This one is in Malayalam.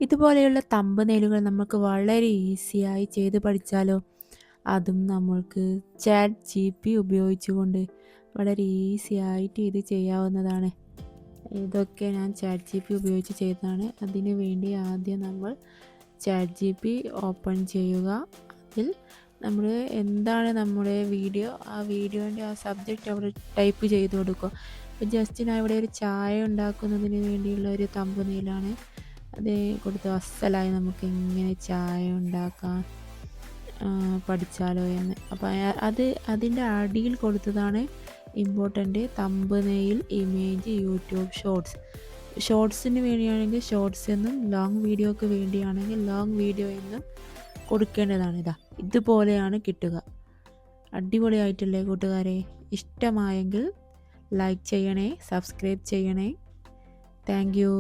ഇതുപോലെയുള്ള തമ്പനെയിലുകൾ നമുക്ക് വളരെ ഈസിയായി ചെയ്ത് പഠിച്ചാലോ? അതും നമ്മൾക്ക് ചാറ്റ് ജിപി ഉപയോഗിച്ചുകൊണ്ട് വളരെ ഈസി ആയിട്ട് ഇത് ചെയ്യാവുന്നതാണ്. ഇതൊക്കെ ഞാൻ ചാറ്റ് ജിപി ഉപയോഗിച്ച് ചെയ്തതാണ്. അതിന് വേണ്ടി ആദ്യം നമ്മൾ ചാറ്റ് ജിപി ഓപ്പൺ ചെയ്യുക. അതിൽ നമ്മൾ എന്താണ് നമ്മുടെ വീഡിയോ, ആ വീഡിയോൻ്റെ ആ സബ്ജക്റ്റ് അവിടെ ടൈപ്പ് ചെയ്ത് കൊടുക്കുക. അപ്പോൾ ജസ്റ്റ് ഞാൻ ഇവിടെ ഒരു ചായ ഉണ്ടാക്കുന്നതിന് വേണ്ടിയുള്ള ഒരു തമ്പനെയിലാണ് അത് കൊടുത്ത് അസ്സലായി നമുക്ക് എങ്ങനെ ചായ ഉണ്ടാക്കാൻ പഠിച്ചാലോ എന്ന്. അപ്പോൾ അതിൻ്റെ അടിയിൽ കൊടുത്തതാണ് important thumbnail image YouTube shorts. ഷോർട്സിന് വേണ്ടിയാണെങ്കിൽ ഷോർട്സ് എന്നും ലോങ് വീഡിയോക്ക് വേണ്ടിയാണെങ്കിൽ ലോങ് വീഡിയോ എന്നും കൊടുക്കേണ്ടതാണ്. ഇതുപോലെയാണ് കിട്ടുക. അടിപൊളിയായിട്ടില്ലേ കൂട്ടുകാരെ? ഇഷ്ടമായെങ്കിൽ ലൈക്ക് ചെയ്യണേ, സബ്സ്ക്രൈബ് ചെയ്യണേ. Thank you.